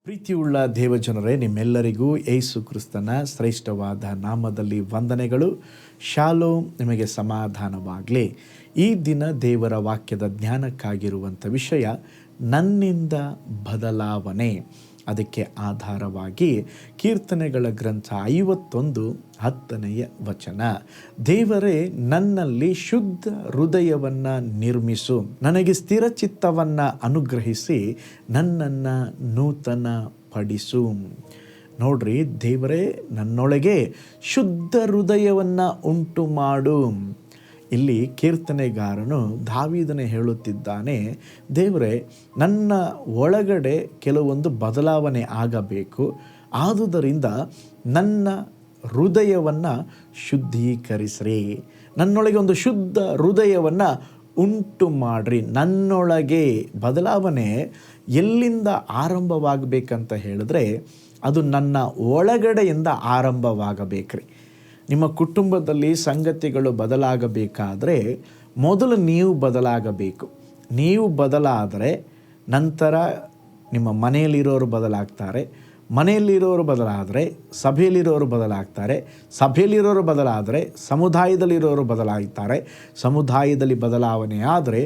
ಪ್ರೀತಿಯುಳ್ಳ ದೇವಜನರೇ, ನಿಮ್ಮೆಲ್ಲರಿಗೂ ಯೇಸು ಕ್ರಿಸ್ತನ ಶ್ರೇಷ್ಠವಾದ ನಾಮದಲ್ಲಿ ವಂದನೆಗಳು. ಶಾಲೋಮ್, ನಿಮಗೆ ಸಮಾಧಾನವಾಗಲಿ. ಈ ದಿನ ದೇವರ ವಾಕ್ಯದ ಜ್ಞಾನಕ್ಕಾಗಿರುವಂಥ ವಿಷಯ ನನ್ನಿಂದ ಬದಲಾವಣೆ. ಅದಕ್ಕೆ ಆಧಾರವಾಗಿ ಕೀರ್ತನೆಗಳ ಗ್ರಂಥ 51:10 ದೇವರೇ, ನನ್ನಲ್ಲಿ ಶುದ್ಧ ಹೃದಯವನ್ನು ನಿರ್ಮಿಸು, ನನಗೆ ಸ್ಥಿರ ಚಿತ್ತವನ್ನು ಅನುಗ್ರಹಿಸಿ ನನ್ನನ್ನು ನೂತನ ಪಡಿಸು. ನೋಡ್ರಿ, ದೇವರೇ ನನ್ನೊಳಗೆ ಶುದ್ಧ ಹೃದಯವನ್ನು ಉಂಟು ಮಾಡು. ಇಲ್ಲಿ ಕೀರ್ತನೆಗಾರನು ದಾವೀದನೇ ಹೇಳುತ್ತಿದ್ದಾನೆ, ದೇವರೇ, ನನ್ನ ಒಳಗಡೆ ಕೆಲವೊಂದು ಬದಲಾವಣೆ ಆಗಬೇಕು. ಆದುದರಿಂದ ನನ್ನ ಹೃದಯವನ್ನು ಶುದ್ಧೀಕರಿಸ್ರಿ, ನನ್ನೊಳಗೆ ಒಂದು ಶುದ್ಧ ಹೃದಯವನ್ನು ಉಂಟು ಮಾಡ್ರಿ. ನನ್ನೊಳಗೆ ಬದಲಾವಣೆ ಎಲ್ಲಿಂದ ಆರಂಭವಾಗಬೇಕಂತ ಹೇಳಿದ್ರೆ ಅದು ನನ್ನ ಒಳಗಡೆಯಿಂದ ಆರಂಭವಾಗಬೇಕ್ರಿ. ನಿಮ್ಮ ಕುಟುಂಬದಲ್ಲಿ ಸಂಗತಿಗಳು ಬದಲಾಗಬೇಕಾದ್ರೆ ಮೊದಲು ನೀವು ಬದಲಾಗಬೇಕು. ನೀವು ಬದಲಾದರೆ ನಂತರ ನಿಮ್ಮ ಮನೆಯಲ್ಲಿರೋರು ಬದಲಾಗ್ತಾರೆ, ಮನೆಯಲ್ಲಿರೋರು ಬದಲಾದರೆ ಸಭೆಯಲ್ಲಿರೋರು ಬದಲಾಗ್ತಾರೆ, ಸಭೆಯಲ್ಲಿರೋರು ಬದಲಾದರೆ ಸಮುದಾಯದಲ್ಲಿರೋರು ಬದಲಾಗ್ತಾರೆ, ಸಮುದಾಯದಲ್ಲಿ ಬದಲಾವಣೆ ಆದರೆ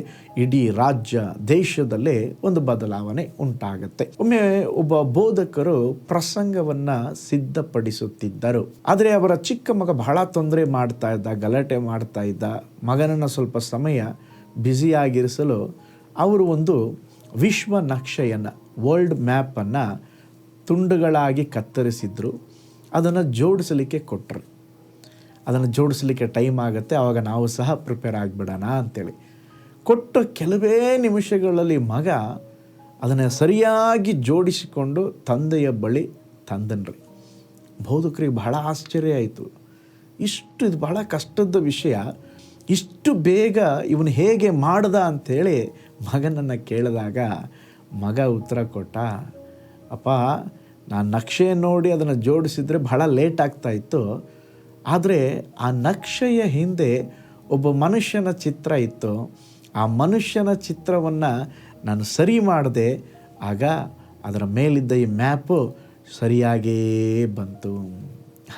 ಇಡೀ ರಾಜ್ಯ ದೇಶದಲ್ಲೇ ಒಂದು ಬದಲಾವಣೆ ಉಂಟಾಗುತ್ತೆ. ಒಮ್ಮೆ ಒಬ್ಬ ಬೋಧಕರು ಪ್ರಸಂಗವನ್ನು ಸಿದ್ಧಪಡಿಸುತ್ತಿದ್ದರು. ಆದರೆ ಅವರ ಚಿಕ್ಕ ಮಗ ಬಹಳ ತೊಂದರೆ ಮಾಡ್ತಾ ಇದ್ದ, ಗಲಾಟೆ ಮಾಡ್ತಾ ಇದ್ದ. ಮಗನನ್ನು ಸ್ವಲ್ಪ ಸಮಯ ಬ್ಯುಸಿಯಾಗಿರಿಸಲು ಅವರು ಒಂದು ವಿಶ್ವ ನಕ್ಷೆಯನ್ನು, ವರ್ಲ್ಡ್ ಮ್ಯಾಪನ್ನು ತುಂಡುಗಳಾಗಿ ಕತ್ತರಿಸಿದ್ರು. ಅದನ್ನು ಜೋಡಿಸಲಿಕ್ಕೆ ಕೊಟ್ಟರು. ಅದನ್ನು ಜೋಡಿಸಲಿಕ್ಕೆ ಟೈಮ್ ಆಗುತ್ತೆ, ಆವಾಗ ನಾವು ಸಹ ಪ್ರಿಪೇರ್ ಆಗಿಬಿಡೋಣ ಅಂತೇಳಿ ಕೊಟ್ಟ ಕೆಲವೇ ನಿಮಿಷಗಳಲ್ಲಿ ಮಗ ಅದನ್ನು ಸರಿಯಾಗಿ ಜೋಡಿಸಿಕೊಂಡು ತಂದೆಯ ಬಳಿ ತಂದನ್ರಿ. ಬೋಧಕರಿಗೆ ಬಹಳ ಆಶ್ಚರ್ಯ ಆಯಿತು. ಇದು ಬಹಳ ಕಷ್ಟದ ವಿಷಯ, ಇಷ್ಟು ಬೇಗ ಇವನು ಹೇಗೆ ಮಾಡ್ದ ಅಂಥೇಳಿ ಮಗನನ್ನು ಕೇಳಿದಾಗ ಮಗ ಉತ್ತರ ಕೊಟ್ಟ, ಅಪ್ಪ, ನಾನು ನಕ್ಷೆ ನೋಡಿ ಅದನ್ನು ಜೋಡಿಸಿದರೆ ಬಹಳ ಲೇಟ್ ಆಗ್ತಾಯಿತ್ತು. ಆದರೆ ಆ ನಕ್ಷೆಯ ಹಿಂದೆ ಒಬ್ಬ ಮನುಷ್ಯನ ಚಿತ್ರ ಇತ್ತು. ಆ ಮನುಷ್ಯನ ಚಿತ್ರವನ್ನು ನಾನು ಸರಿ ಮಾಡಿದೆ, ಆಗ ಅದರ ಮೇಲಿದ್ದ ಈ ಮ್ಯಾಪು ಸರಿಯಾಗೇ ಬಂತು.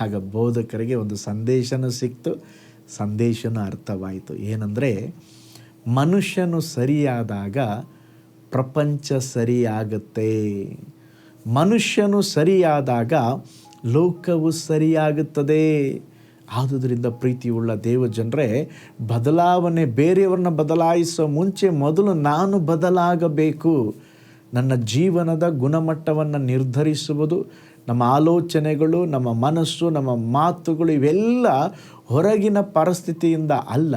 ಆಗ ಬೋಧಕರಿಗೆ ಒಂದು ಸಂದೇಶನೂ ಸಿಕ್ತು, ಸಂದೇಶನೂ ಅರ್ಥವಾಯಿತು. ಏನಂದರೆ, ಮನುಷ್ಯನು ಸರಿಯಾದಾಗ ಪ್ರಪಂಚ ಸರಿಯಾಗುತ್ತೆ. ಮನುಷ್ಯನು ಸರಿಯಾದಾಗ ಲೋಕವು ಸರಿಯಾಗುತ್ತದೆ. ಆದುದರಿಂದ ಪ್ರೀತಿಯುಳ್ಳ ದೇವಜನರೇ, ಬದಲಾವಣೆ, ಬೇರೆಯವ್ರನ್ನ ಬದಲಾಯಿಸೋ ಮುಂಚೆ ಮೊದಲು ನಾನು ಬದಲಾಗಬೇಕು. ನನ್ನ ಜೀವನದ ಗುಣಮಟ್ಟವನ್ನು ನಿರ್ಧರಿಸುವುದು ನಮ್ಮ ಆಲೋಚನೆಗಳು, ನಮ್ಮ ಮನಸ್ಸು, ನಮ್ಮ ಮಾತುಗಳು ಇವೆಲ್ಲ ಹೊರಗಿನ ಪರಿಸ್ಥಿತಿಯಿಂದ ಅಲ್ಲ,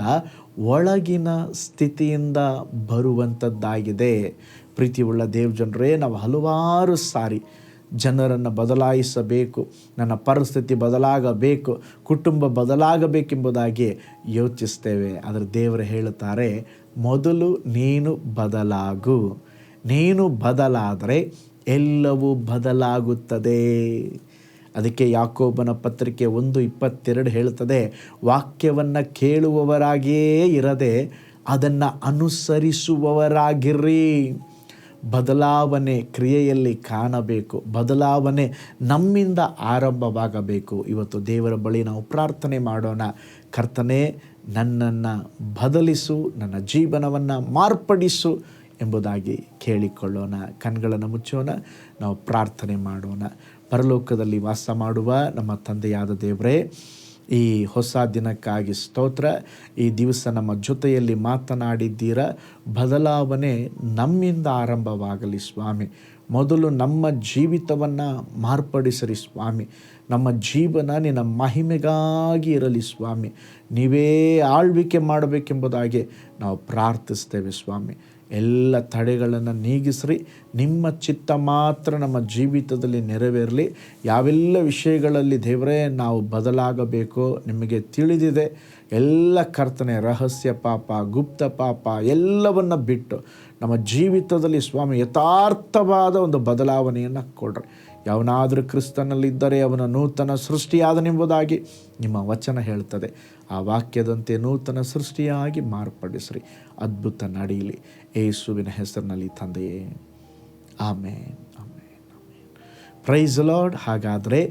ಒಳಗಿನ ಸ್ಥಿತಿಯಿಂದ ಬರುವಂಥದ್ದಾಗಿದೆ. ಪ್ರೀತಿಯುಳ್ಳ ದೇವಜನರೇ, ನಾವು ಹಲವಾರು ಸಾರಿ ಜನರನ್ನು ಬದಲಾಯಿಸಬೇಕು, ನನ್ನ ಪರಿಸ್ಥಿತಿ ಬದಲಾಗಬೇಕು, ಕುಟುಂಬ ಬದಲಾಗಬೇಕೆಂಬುದಾಗಿ ಯೋಚಿಸ್ತೇವೆ. ಆದರೆ ದೇವರು ಹೇಳುತ್ತಾರೆ, ಮೊದಲು ನೀನು ಬದಲಾಗು. ನೀನು ಬದಲಾದರೆ ಎಲ್ಲವೂ ಬದಲಾಗುತ್ತದೆ. ಅದಕ್ಕೆ ಯಾಕೋಬನ ಪತ್ರಿಕೆ 1:22 ಹೇಳುತ್ತದೆ, ವಾಕ್ಯವನ್ನು ಕೇಳುವವರಾಗಿಯೇ ಇರದೆ ಅದನ್ನು ಅನುಸರಿಸುವವರಾಗಿರ್ರಿ. ಬದಲಾವಣೆ ಕ್ರಿಯೆಯಲ್ಲಿ ಕಾಣಬೇಕು. ಬದಲಾವಣೆ ನಮ್ಮಿಂದ ಆರಂಭವಾಗಬೇಕು. ಇವತ್ತು ದೇವರ ಬಳಿ ನಾವು ಪ್ರಾರ್ಥನೆ ಮಾಡೋಣ. ಕರ್ತನೇ, ನನ್ನನ್ನು ಬದಲಿಸು, ನನ್ನ ಜೀವನವನ್ನು ಮಾರ್ಪಡಿಸು ಎಂಬುದಾಗಿ ಕೇಳಿಕೊಳ್ಳೋಣ. ಕಣ್ಗಳನ್ನು ಮುಚ್ಚೋಣ, ನಾವು ಪ್ರಾರ್ಥನೆ ಮಾಡೋಣ. ಪರಲೋಕದಲ್ಲಿ ವಾಸ ಮಾಡುವ ನಮ್ಮ ತಂದೆಯಾದ ದೇವರೇ, ಈ ಹೊಸ ದಿನಕ್ಕಾಗಿ ಸ್ತೋತ್ರ. ಈ ದಿವಸ ನಮ್ಮ ಜೊತೆಯಲ್ಲಿ ಮಾತನಾಡಿದ್ದೀರ. ಬದಲಾವಣೆ ನಮ್ಮಿಂದ ಆರಂಭವಾಗಲಿ ಸ್ವಾಮಿ. ಮೊದಲು ನಮ್ಮ ಜೀವಿತವನ್ನು ಮಾರ್ಪಡಿಸಿರಿ ಸ್ವಾಮಿ. ನಮ್ಮ ಜೀವನ ನಿನ್ನ ಮಹಿಮೆಗಾಗಿ ಇರಲಿ ಸ್ವಾಮಿ. ನೀವೇ ಆಳ್ವಿಕೆ ಮಾಡಬೇಕೆಂಬುದಾಗಿ ನಾವು ಪ್ರಾರ್ಥಿಸ್ತೇವೆ ಸ್ವಾಮಿ. ಎಲ್ಲ ತಡೆಗಳನ್ನು ನೀಗಿಸ್ರಿ. ನಿಮ್ಮ ಚಿತ್ತ ಮಾತ್ರ ನಮ್ಮ ಜೀವಿತದಲ್ಲಿ ನೆರವೇರಲಿ. ಯಾವೆಲ್ಲ ವಿಷಯಗಳಲ್ಲಿ ದೇವರೇ ನಾವು ಬದಲಾಗಬೇಕು ನಿಮಗೆ ತಿಳಿದಿದೆ. ಎಲ್ಲ ಕರ್ತನೆ, ರಹಸ್ಯ ಪಾಪ, ಗುಪ್ತ ಪಾಪ ಎಲ್ಲವನ್ನು ಬಿಟ್ಟು ನಮ್ಮ ಜೀವಿತದಲ್ಲಿ ಸ್ವಾಮಿ ಯಥಾರ್ಥವಾದ ಒಂದು ಬದಲಾವಣೆಯನ್ನು ಕೊಡ್ರಿ. ಯಾವನಾದರೂ ಕ್ರಿಸ್ತನಲ್ಲಿದ್ದರೆ ಅವನ ನೂತನ ಸೃಷ್ಟಿಯಾದನೆಂಬುದಾಗಿ ನಿಮ್ಮ ವಚನ ಹೇಳ್ತದೆ. ಆ ವಾಕ್ಯದಂತೆ ನೂತನ ಸೃಷ್ಟಿಯಾಗಿ ಮಾರ್ಪಡಿಸ್ರಿ. ಅದ್ಭುತ ನಡೆಯಲಿ ಯೇಸುವಿನ ಹೆಸರಿನಲ್ಲಿ ತಂದೆಯೇ, ಆಮೇನ್. Price lord. ಹಾಗಾದರೆ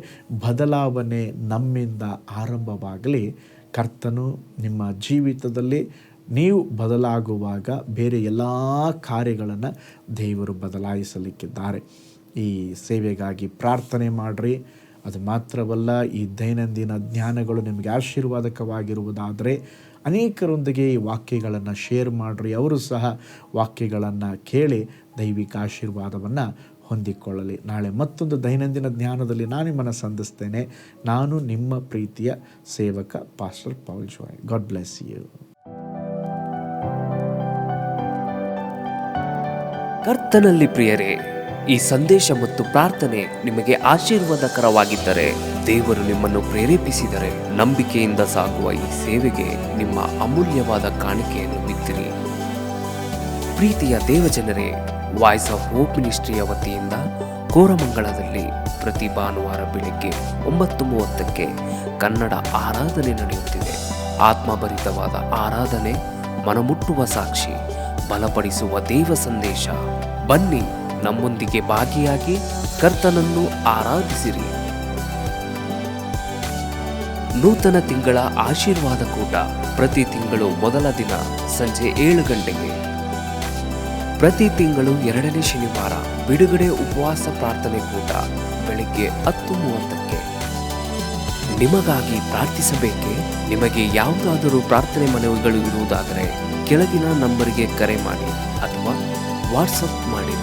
ಬದಲಾವಣೆ ನಮ್ಮಿಂದ ಆರಂಭವಾಗಲಿ. ಕರ್ತನು ನಿಮ್ಮ ಜೀವಿತದಲ್ಲಿ ನೀವು ಬದಲಾಗುವಾಗ ಬೇರೆ ಎಲ್ಲ ಕಾರ್ಯಗಳನ್ನು ದೇವರು ಬದಲಾಯಿಸಲಿಕ್ಕಿದ್ದಾರೆ. ಈ ಸೇವೆಗಾಗಿ ಪ್ರಾರ್ಥನೆ ಮಾಡಿರಿ. ಅದು ಮಾತ್ರವಲ್ಲ, ಈ ದೈನಂದಿನ ಜ್ಞಾನಗಳು ನಿಮಗೆ ಆಶೀರ್ವಾದಕವಾಗಿರುವುದಾದರೆ ಅನೇಕರೊಂದಿಗೆ ಈ ವಾಕ್ಯಗಳನ್ನು ಶೇರ್ ಮಾಡಿರಿ. ಅವರು ಸಹ ವಾಕ್ಯಗಳನ್ನು ಕೇಳಿ ದೈವಿಕ ಆಶೀರ್ವಾದವನ್ನು ಹೊಂದಿಕೊಳ್ಳಲಿ. ನಾಳೆ ಮತ್ತೊಂದು ದೈನಂದಿನ ಜ್ಞಾನದಲ್ಲಿ ನಾನು ನಿಮ್ಮನ್ನು ಸಂಧಿಸ್ತೇನೆ. ನಾನು ನಿಮ್ಮ ಪ್ರೀತಿಯ ಸೇವಕ pastor Paul Joy. God bless you. ಕರ್ತನಲ್ಲಿ ಪ್ರಿಯರೇ, ಈ ಸಂದೇಶ ಮತ್ತು ಪ್ರಾರ್ಥನೆ ನಿಮಗೆ ಆಶೀರ್ವಾದಕರವಾಗಿದ್ದರೆ, ದೇವರು ನಿಮ್ಮನ್ನು ಪ್ರೇರೇಪಿಸಿದರೆ, ನಂಬಿಕೆಯಿಂದ ಸಾಗುವ ಈ ಸೇವೆಗೆ ನಿಮ್ಮ ಅಮೂಲ್ಯವಾದ ಕಾಣಿಕೆಯನ್ನು ಬಿತ್ತಿರಿ. ಪ್ರೀತಿಯ ದೇವಜನರೇ, ವಾಯ್ಸ್ ಆಫ್ ಹೋಪ್ ಮಿನಿಸ್ಟ್ರಿಯ ವತಿಯಿಂದ ಕೋರಮಂಗಲದಲ್ಲಿ ಪ್ರತಿ ಭಾನುವಾರ ಬೆಳಿಗ್ಗೆ 9:30ಕ್ಕೆ ಕನ್ನಡ ಆರಾಧನೆ ನಡೆಯುತ್ತಿದೆ. ಆತ್ಮಭರಿತವಾದ ಆರಾಧನೆ, ಮನಮುಟ್ಟುವ ಸಾಕ್ಷಿ, ಬಲಪಡಿಸುವ ದೇವ ಸಂದೇಶ. ಬನ್ನಿ, ನಮ್ಮೊಂದಿಗೆ ಭಾಗಿಯಾಗಿ ಕರ್ತನನ್ನು ಆರಾಧಿಸಿರಿ. ನೂತನ ತಿಂಗಳ ಆಶೀರ್ವಾದ ಕೂಟ ಪ್ರತಿ ತಿಂಗಳು ಮೊದಲ ದಿನ ಸಂಜೆ 7 ಗಂಟೆಗೆ. ಪ್ರತಿ ತಿಂಗಳು 2ನೇ ಶನಿವಾರ ಬಿಡುಗಡೆ ಉಪವಾಸ ಪ್ರಾರ್ಥನೆ ಕೂಟ ಬೆಳಿಗ್ಗೆ 10:30ಕ್ಕೆ. ನಿಮಗಾಗಿ ಪ್ರಾರ್ಥಿಸಬೇಕೆ? ನಿಮಗೆ ಯಾವುದಾದರೂ ಪ್ರಾರ್ಥನೆ ಮನವಿಗಳು ಇರುವುದಾದರೆ ಕೆಳಗಿನ ನಂಬರಿಗೆ ಕರೆ ಮಾಡಿ ಅಥವಾ ವಾಟ್ಸಪ್ ಮಾಡಿ.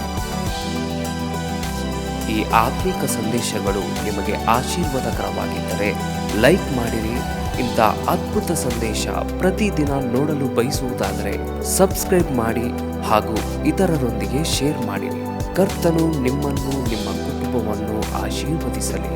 ಈ ಆತ್ಮಿಕ ಸಂದೇಶಗಳು ನಿಮಗೆ ಆಶೀರ್ವಾದಕರವಾಗಿದ್ದರೆ ಲೈಕ್ ಮಾಡಿರಿ. ಇಂಥ ಅದ್ಭುತ ಸಂದೇಶ ಪ್ರತಿದಿನ ನೋಡಲು ಬಯಸುವುದಾದರೆ ಸಬ್ಸ್ಕ್ರೈಬ್ ಮಾಡಿ ಹಾಗೂ ಇತರರೊಂದಿಗೆ ಶೇರ್ ಮಾಡಿರಿ. ಕರ್ತನು ನಿಮ್ಮನ್ನು, ನಿಮ್ಮ ಕುಟುಂಬವನ್ನು ಆಶೀರ್ವದಿಸಲಿ.